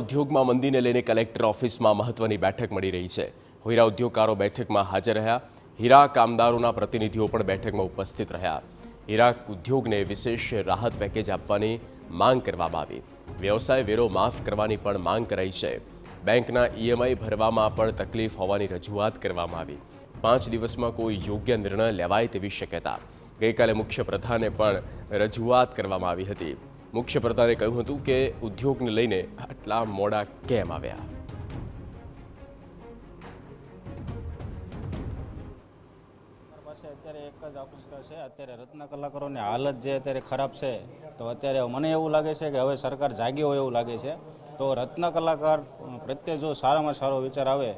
ઉદ્યોગમાં મંદીને લઈને કલેક્ટર ઓફિસમાં મહત્વની બેઠક મળી રહી છે। હીરા ઉદ્યોગકારો બેઠકમાં હાજર રહ્યા। હીરા કામદારોના પ્રતિનિધિઓ પણ બેઠકમાં ઉપસ્થિત રહ્યા। હીરા ઉદ્યોગને વિશેષ રાહત પેકેજ આપવાની માંગ કરવામાં આવી। વ્યવસાય વેરો માફ કરવાની પણ માંગ કરાઈ છે। બેંકના ઈએમઆઈ ભરવામાં પણ તકલીફ હોવાની રજૂઆત કરવામાં આવી। 5 દિવસમાં કોઈ યોગ્ય નિર્ણય લેવાય તેવી શક્યતા। ગઈકાલે મુખ્યપ્રધાને પણ રજૂઆત કરવામાં આવી હતી। મુખ્યપ્રધાને કહ્યું હતું કે ઉદ્યોગને લઈને આટલા મોડા કેમ આવ્યા। અત્યારે એક જ આકૃષ્ટ છે। અત્યારે રત્ન કલાકારોની હાલત જે અત્યારે ખરાબ છે, તો અત્યારે મને એવું લાગે છે કે હવે સરકાર જાગી હોય એવું લાગે છે। તો રત્ન કલાકાર પ્રત્યે જો સારામાં સારો વિચાર આવે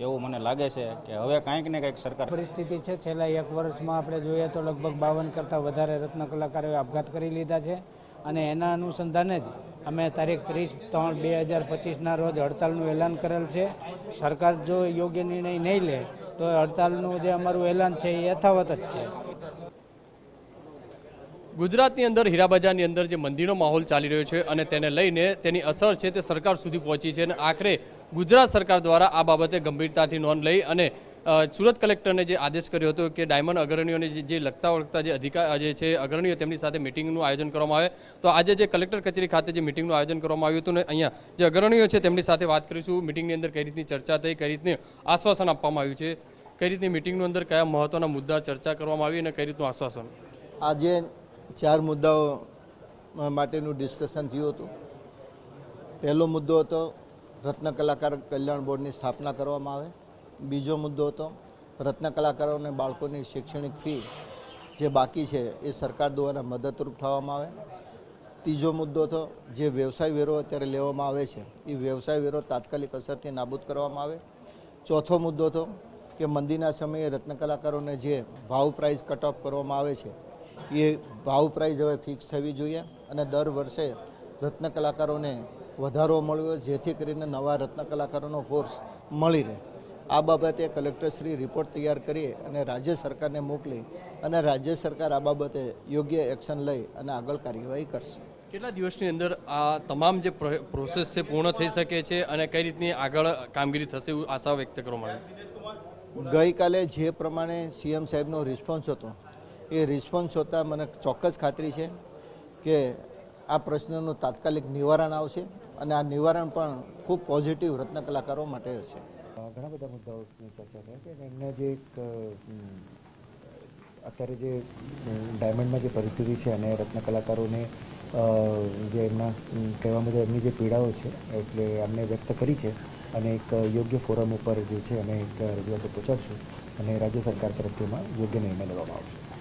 એવું મને લાગે છે કે હવે કંઈક ને કંઈક સરકાર પરિસ્થિતિ છે। છેલ્લા 1 વર્ષમાં આપણે જોઈએ તો લગભગ 52 કરતાં વધારે રત્ન કલાકારોએ આપઘાત કરી લીધા છે અને એના અનુસંધાને જ અમે તારીખ 30/3/2025ના રોજ હડતાલનું એલાન કરેલ છે। સરકાર જો યોગ્ય નિર્ણય નહીં લે તો હડતાલનું જે અમારું એલાન છે એ યથાવત જ છે। ગુજરાતની અંદર હીરા બજારની અંદર જે મંદીનો માહોલ ચાલી રહ્યો છે અને તેને લઈને તેની અસર છે તે સરકાર સુધી પહોંચી છે અને આખરે ગુજરાત સરકાર દ્વારા આ બાબતે ગંભીરતાથી નોંધ લઈ અને સુરત કલેક્ટરને જે આદેશ કર્યો હતો કે ડાયમંડ અગ્રણીઓને જે લગતા વળગતા જે અધિકાર જે છે અગ્રણીઓ તેમની સાથે મિટિંગનું આયોજન કરવામાં આવે। તો આજે જે કલેક્ટર કચેરી ખાતે જે મિટિંગનું આયોજન કરવામાં આવ્યું હતું ને અહીંયા જે અગ્રણીઓ છે તેમની સાથે વાત કરીશું। મિટિંગની અંદર કઈ રીતની ચર્ચા થઈ, કઈ રીતની આશ્વાસન આપવામાં આવ્યું છે, કઈ રીતની મિટિંગની અંદર કયા મહત્વના મુદ્દા ચર્ચા કરવામાં આવી અને કઈ રીતનું આશ્વાસન। આજે 4 મુદ્દાઓ માટેનું ડિસ્કશન થયું હતું। પહેલો મુદ્દો હતો રત્ન કલાકાર કલ્યાણ બોર્ડની સ્થાપના કરવામાં આવે। બીજો મુદ્દો હતો રત્ન કલાકારોને બાળકોની શૈક્ષણિક ફી જે બાકી છે એ સરકાર દ્વારા મદદરૂપ થવામાં આવે। ત્રીજો મુદ્દો હતો જે વ્યવસાય વેરો અત્યારે લેવામાં આવે છે એ વ્યવસાય વેરો તાત્કાલિક અસરથી નાબૂદ કરવામાં આવે। ચોથો મુદ્દો હતો કે મંદીના સમયે રત્ન કલાકારોને જે ભાવ પ્રાઇસ કટ ઓફ કરવામાં આવે છે એ ભાવ પ્રાઇસ હવે ફિક્સ થવી જોઈએ અને દર વર્ષે રત્ન કલાકારોને વધારો મળ્યો જેથી કરીને નવા રત્ન કલાકારોનો ફોર્સ મળી રહે। આ બાબતે કલેક્ટરશ્રી રિપોર્ટ તૈયાર કરી અને રાજ્ય સરકારને મોકલી અને રાજ્ય સરકાર આ બાબતે યોગ્ય એક્શન લઈ અને આગળ કાર્યવાહી કરશે। કેટલા દિવસની અંદર આ તમામ જે પ્રોસેસ છે પૂર્ણ થઈ શકે છે અને કઈ રીતની આગળ કામગીરી થશે એવું આશા વ્યક્ત કરવામાં આવી। ગઈકાલે જે પ્રમાણે સીએમ સાહેબનો રિસ્પોન્સ હતો એ રિસ્પોન્સ જોતાં મને ચોક્કસ ખાતરી છે કે આ પ્રશ્નનું તાત્કાલિક નિવારણ આવશે અને આ નિવારણ પણ ખૂબ પોઝિટિવ રત્ન કલાકારો માટે હશે। ઘણા બધા મુદ્દાઓની ચર્ચા થઈ કે એમને જે અત્યારે જે ડાયમંડમાં જે પરિસ્થિતિ છે અને રત્ન કલાકારોને જે એમના કહેવા મુજબ એમની જે પીડાઓ છે એટલે અમને વ્યક્ત કરી છે અને એક યોગ્ય ફોરમ ઉપર જે છે અમે એક રજૂઆત પહોંચાડશું અને રાજ્ય સરકાર તરફથી એમાં યોગ્ય નિર્ણય લેવામાં આવશે।